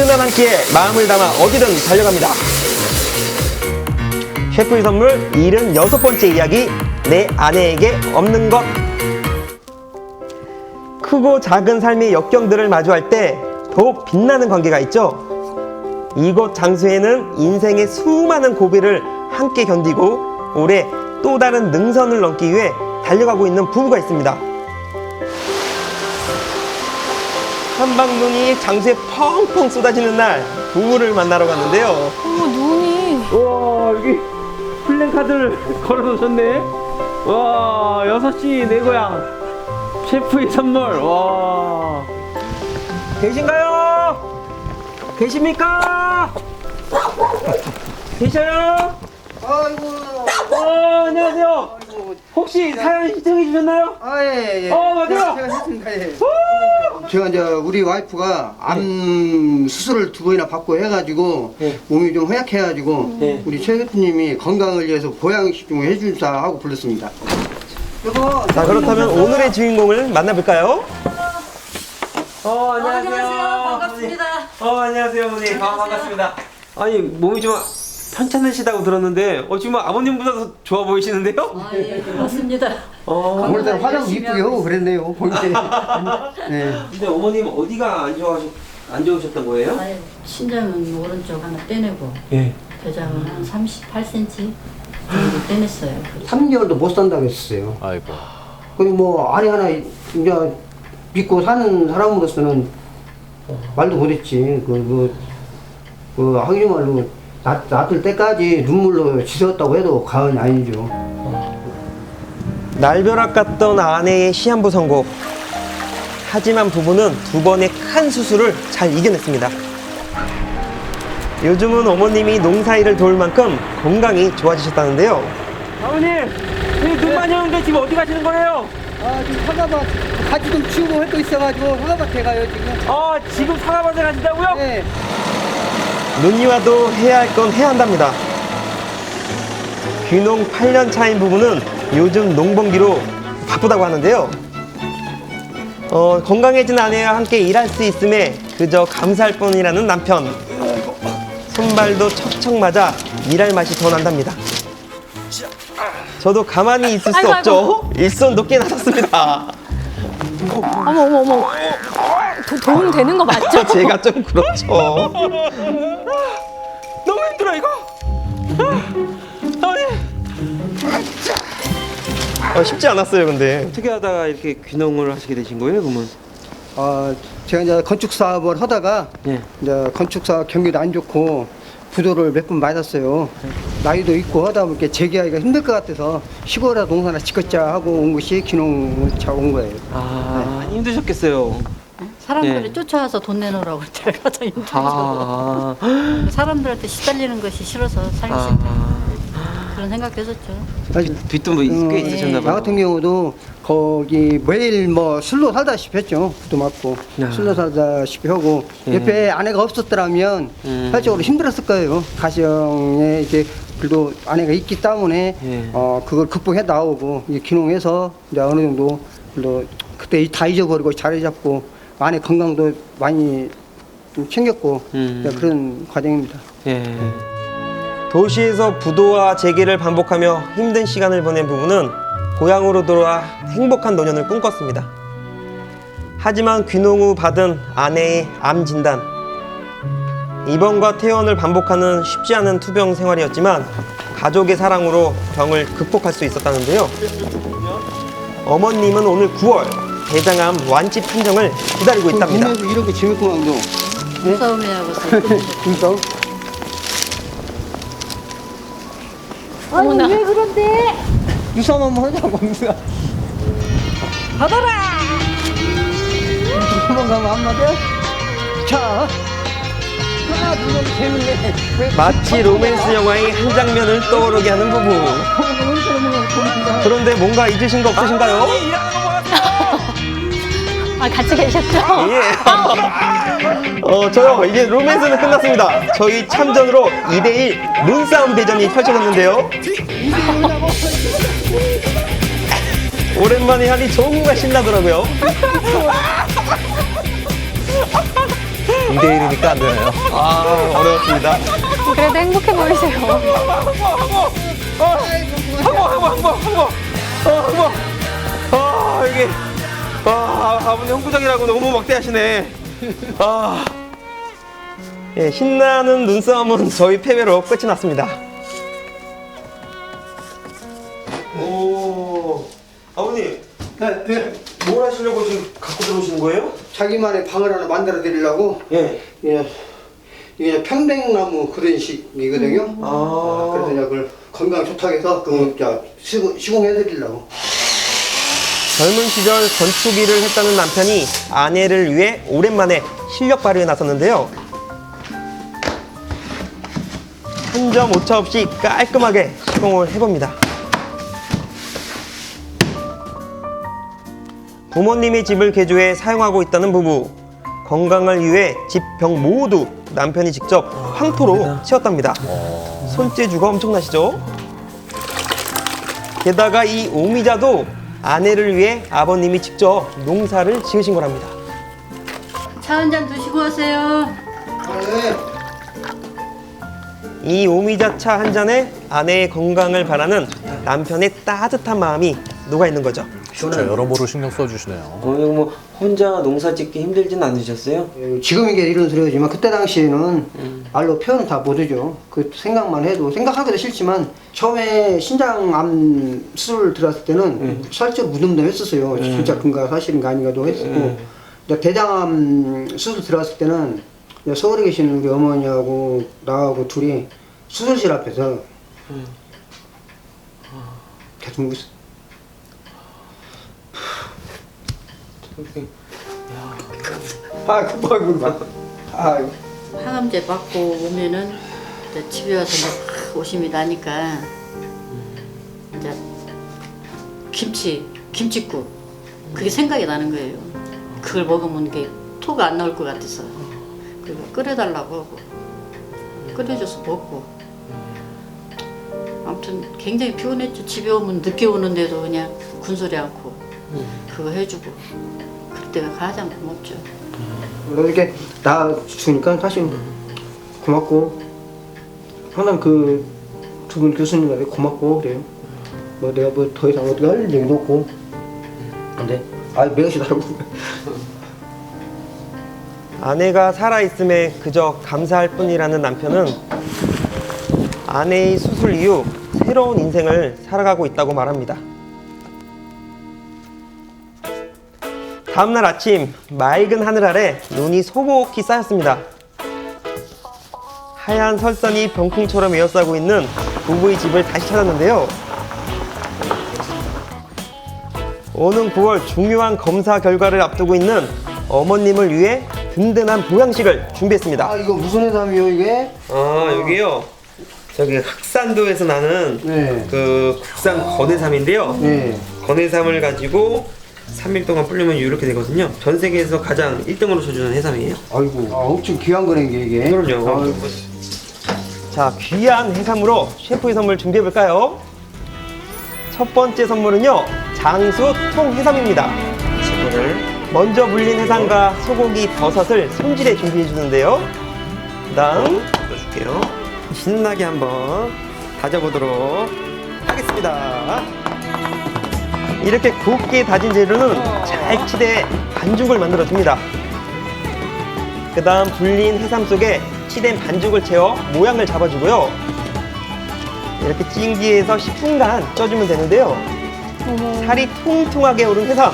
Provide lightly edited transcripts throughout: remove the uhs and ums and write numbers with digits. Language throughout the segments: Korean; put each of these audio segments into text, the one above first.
훈훈한 한 끼에 마음을 담아 어디든 달려갑니다. 셰프의 선물 76번째 이야기, 내 아내에게 없는 것. 크고 작은 삶의 역경들을 마주할 때 더욱 빛나는 관계가 있죠. 이곳 장소에는 인생의 수많은 고비를 함께 견디고 올해 또 다른 능선을 넘기 위해 달려가고 있는 부부가 있습니다. 한방눈이 장소에 펑펑 쏟아지는 날 부부를 만나러 갔는데요. 어머, 눈이. 와, 여기 플랜카드를 걸어놓으셨네. 와, 6시 내 고향 셰프의 선물. 와, 계신가요? 계십니까? 계셔요? 아이고. 안녕하세요. 아이고. 혹시 사연 신청해 주셨나요? 아, 예, 예. 맞아요. 제가 했습니다, 예. 제가 이제 우리 와이프가 암 수술을 2번이나 받고 해가지고 네. 몸이 좀 허약해가지고 네. 우리 최 대표님이 건강을 위해서 보양식 좀 해준다 하고 불렀습니다. 여보, 자, 그렇다면 오늘의 주인공을 만나볼까요? 안녕하세요. 반갑습니다. 안녕하세요, 어머니. 반갑습니다. 아니, 몸이 좀 편찮으시다고 들었는데, 지금 아버님보다 더 좋아 보이시는데요? 아, 예, 맞습니다. 오늘따라 화장도 이쁘게 하고 그랬네요, 보니까. 네. 근데 어머님 어디가 안 좋으셨던 거예요? 아니, 신장은 오른쪽 하나 떼내고 예. 대장은 한 38cm 정도 떼냈어요. 3개월도 못 산다고 했어요. 아이고. 그리고 뭐 아니 하나 이제 믿고 사는 사람으로서는 말도 못했지. 그 한국말로 놔둘 때까지 눈물로 지었다고 해도 과언이 아니죠. 날벼락 같던 아내의 시한부 선고. 하지만 부부는 2번의 큰 수술을 잘 이겨냈습니다. 요즘은 어머님이 농사일을 도울 만큼 건강이 좋아지셨다는데요. 아버님, 눈 많이 오는데 지금 어디 가시는 거예요? 아, 지금 사과밭 가지 좀 치우고 할 거 있어가지고 사과밭에 가요 지금. 지금 사과밭에 가신다고요? 네. 눈이 와도 해야 할 건 해야 한답니다. 귀농 8년 차인 부부는 요즘 농번기로 바쁘다고 하는데요. 건강해진 아내와 함께 일할 수 있음에 그저 감사할 뿐이라는 남편. 손발도 척척 맞아 일할 맛이 더 난답니다. 저도 가만히 있을 수 아이고, 없죠. 일손 높게 나섰습니다. 어머. 도움 되는 거 맞죠? 제가 좀 그렇죠. 너무 힘들어, 이거. 아버님, 쉽지 않았어요, 근데. 어떻게 하다가 이렇게 귀농을 하시게 되신 거예요, 그러면? 제가 이제 건축 사업을 하다가 예. 이제 건축 사업 경기도 안 좋고 부도를 몇 번 맞았어요. 나이도 있고 하다 보니까 재기하기가 힘들 것 같아서 시골에 농사나 짓겠자 하고 온 것이 귀농을 온 거예요. 많이 힘드셨겠어요. 사람들이 예. 쫓아와서 돈 내놓으라고 제가 가장 힘들죠. 아, 사람들한테 시달리는 것이 싫어서 살기 싫다. 그런 생각했었죠. 뒷돈 꽤 있으셨나 나 봐요. 같은 경우도 거기 매일 뭐 술로 살다시피 했죠. 부도 맞고 야. 술로 살다시피 하고 예. 옆에 아내가 없었더라면 사실적으로 힘들었을 거예요. 가정에 이제 그래도 아내가 있기 때문에 예. 그걸 극복해 나오고 이제 귀농해서 이제 어느 정도 그래도 그때 다 잊어버리고 자리 잡고 아내 건강도 많이 좀 챙겼고 이제 그런 과정입니다. 예. 도시에서 부도와 재기를 반복하며 힘든 시간을 보낸 부부는 고향으로 돌아와 행복한 노년을 꿈꿨습니다. 하지만 귀농 후 받은 아내의 암 진단. 입원과 퇴원을 반복하는 쉽지 않은 투병 생활이었지만 가족의 사랑으로 병을 극복할 수 있었다는데요. 어머님은 오늘 9월 대장암 완치 판정을 기다리고 있답니다. 몸에도 이런 게 재밌구만 너. 무서움이하고 슬픔. 진짜? 어머나. 왜 그런데? 유삼 한번 하자고 민수야. 받아라! 도망가면 한마디? 자. 누가 재밌네. 마치 로맨스 영화의 한 장면을 떠오르게 하는 부부. 그런데 뭔가 잊으신 거 없으신가요? 같이 계셨죠? 예. 저요. 이제 로맨스는 끝났습니다. 저희 참전으로 2대1 눈싸움 대전이 펼쳐졌는데요. 오랜만에 하니 정말 신나더라고요. 2대 1이니까 안 되나요? 아, 어려웠습니다. 그래도 행복해 보이세요. 이게 아버님 홍구장이라고 너무 막대하시네. 예, 신나는 눈싸움은 저희 패배로 끝이 났습니다. 오, 아버님, 네. 뭘 하시려고 지금 갖고 들어오시는 거예요? 자기만의 방을 하나 만들어 드리려고 예. 예, 이게 평백나무 그런 식이거든요. 아. 그래서 이제 그걸 건강 좋다고 해서 그 시공해 드리려고. 젊은 시절 건축 일을 했다는 남편이 아내를 위해 오랜만에 실력 발휘에 나섰는데요. 한 점 오차 없이 깔끔하게 시공을 해봅니다. 부모님의 집을 개조해 사용하고 있다는 부부. 건강을 위해 집 벽 모두 남편이 직접 황토로 채웠답니다. 손재주가 엄청나시죠? 게다가 이 오미자도 아내를 위해 아버님이 직접 농사를 지으신 거랍니다. 차 한 잔 드시고 오세요. 네. 이 오미자차 한 잔에 아내의 건강을 바라는 남편의 따뜻한 마음이 녹아있는 거죠. 진짜 여러모로 신경 써주시네요. 오늘 뭐 혼자 농사 짓기 힘들진 않으셨어요? 지금 이게 이런 소리지만 그때 당시에는 말로 표현 다 못하죠. 그 생각만 해도 생각하기도 싫지만 처음에 신장암 수술 들어갔을 때는 살짝 무덤덤했었어요. 진짜 그인가 사실인가 아닌가도 했었고 이제 대장암 수술 들어갔을 때는 이제 서울에 계시는 우리 어머니하고 나하고 둘이 수술실 앞에서 계속 묵고 있어. 급하구만. 아이고. 항암제 받고 오면은 이제 집에 와서 막 오심이 나니까 이제 김치국 그게 생각이 나는 거예요. 그걸 먹으면 이게 토가 안 나올 것 같아서 그리고 끓여달라고 하고 끓여줘서 먹고 아무튼 굉장히 피곤했죠. 집에 오면 늦게 오는데도 그냥 군소리 않고 그거 해주고 그럴 때가 가장 고맙죠. 이렇게 낳아주니까 사실 고맙고 항상 그 두 분 교수님한테 고맙고 그래요. 뭐 내가 뭐 더 이상 어떻게 할 얘기도 없고 근데 매우시더라고. 아내가 살아있음에 그저 감사할 뿐이라는 남편은 아내의 수술 이후 새로운 인생을 살아가고 있다고 말합니다. 다음날 아침 맑은 하늘 아래 눈이 소복히 쌓였습니다. 하얀 설산이 병풍처럼 에워싸고 있는 부부의 집을 다시 찾았는데요. 오는 9월 중요한 검사 결과를 앞두고 있는 어머님을 위해 든든한 보양식을 준비했습니다. 이거 무슨 해삼이요 이게? 여기요. 저기 흑산도에서 나는 네. 그 국산 건해삼인데요. 네. 건해삼을 가지고 3일 동안 불리면 이렇게 되거든요. 전 세계에서 가장 1등으로 쳐주는 해삼이에요. 아이고. 엄청 귀한 거네 이게. 그럼요. 아이고. 자, 귀한 해삼으로 셰프의 선물 준비해볼까요? 첫 번째 선물은요, 장수 통해삼입니다. 먼저 불린 해삼과 소고기, 버섯을 손질해 준비해주는데요. 그 다음 넣어줄게요. 신나게 한번 다져보도록 하겠습니다. 이렇게 곱게 다진 재료는 잘 치대해 반죽을 만들어줍니다. 그 다음 불린 해삼 속에 치댄 반죽을 채워 모양을 잡아주고요. 이렇게 찜기에서 10분간 쪄주면 되는데요. 살이 통통하게 오른 해삼,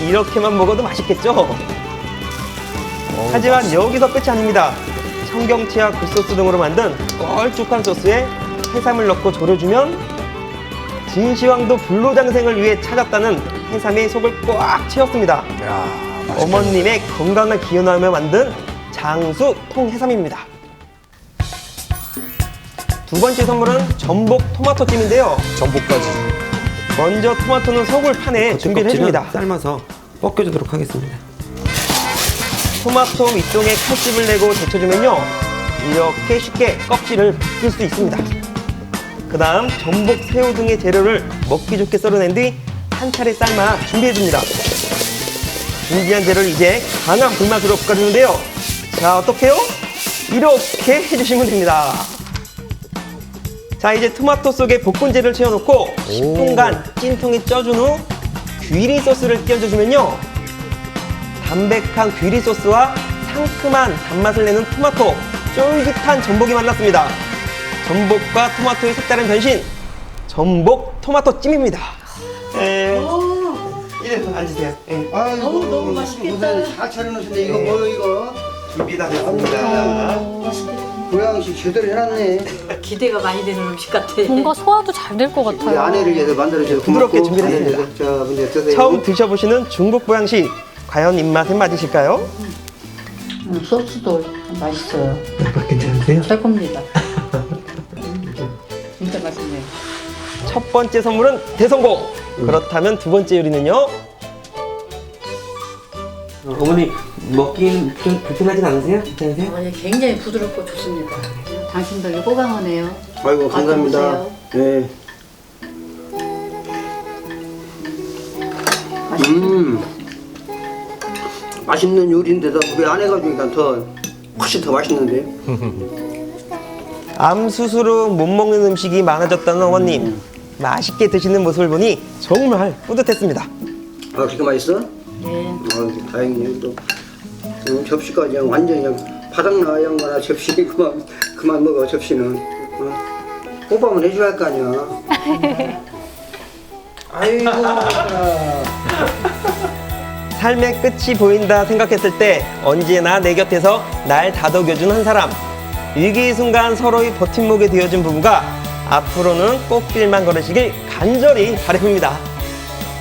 이렇게만 먹어도 맛있겠죠? 하지만 여기서 끝이 아닙니다. 청경채와 굴소스 등으로 만든 걸쭉한 소스에 해삼을 넣고 졸여주면 진시황도 불로장생을 위해 찾았다는 해삼의 속을 꽉 채웠습니다. 어머님의 건강을 기원하며 만든 장수 통해삼입니다. 두 번째 선물은 전복 토마토찜인데요. 전복까지. 먼저 토마토는 속을 파내 준비를 해줍니다. 삶아서 벗겨주도록 하겠습니다. 토마토 윗동에 칼집을 내고 데쳐주면요, 이렇게 쉽게 껍질을 벗길 수 있습니다. 그 다음 전복, 새우 등의 재료를 먹기 좋게 썰어낸 뒤 한 차례 삶아 준비해줍니다. 준비한 재료를 이제 강한 불맛으로 볶아주는데요. 자, 어떻게요? 이렇게 해주시면 됩니다. 자, 이제 토마토 속에 볶은제를 채워놓고 10분간 찐통에 쪄준 후 귀리 소스를 띄워주시면요, 담백한 귀리 소스와 상큼한 단맛을 내는 토마토, 쫄깃한 전복이 만났습니다. 전복과 토마토의 색다른 변신, 전복 토마토 찜입니다. 이래 앉으세요. 아이고, 너무 맛있겠다. 무슨 잘 차려놓으신데 이거 뭐요 이거? 준비 다 됐습니다. 보양식 제대로 해놨네. 기대가 많이 되는 음식 같아. 뭔가 소화도 잘 될 것 우리 같아요. 아내를 위해서 만들어줘서 부드럽게 고맙고. 준비했습니다. 네, 자, 먼저 드세요. 처음 드셔보시는 중국 보양식, 과연 입맛에 맞으실까요? 소스도 맛있어요. 괜찮으세요? 최고입니다. 진짜 맛있네요. 첫 번째 선물은 대성공! 그렇다면 두 번째 요리는요? 어머니, 먹긴 좀 불편하진 않으세요? 괜찮으세요? 굉장히 부드럽고 좋습니다. 당신들 호강하네요. 아이고 감사합니다. 드세요. 네. 맛있는 요리인데도 우리 아내가 주니까 더 훨씬 더 맛있는데. 암 수술 후 못 먹는 음식이 많아졌다는 어머님. 맛있게 드시는 모습을 보니 정말 뿌듯했습니다. 아 그렇게 맛있어? 네. 아 다행이네. 또 접시까지 그냥 완전 그냥 바닥 나야 거나 접시 그만 먹어 접시는. 호박은 해줘야 할 거 아니야. 아이고. 삶의 끝이 보인다 생각했을 때 언제나 내 곁에서 날 다독여준 한 사람. 위기의 순간 서로의 버팀목이 되어준 부부가 앞으로는 꽃길만 걸으시길 간절히 바라봅니다.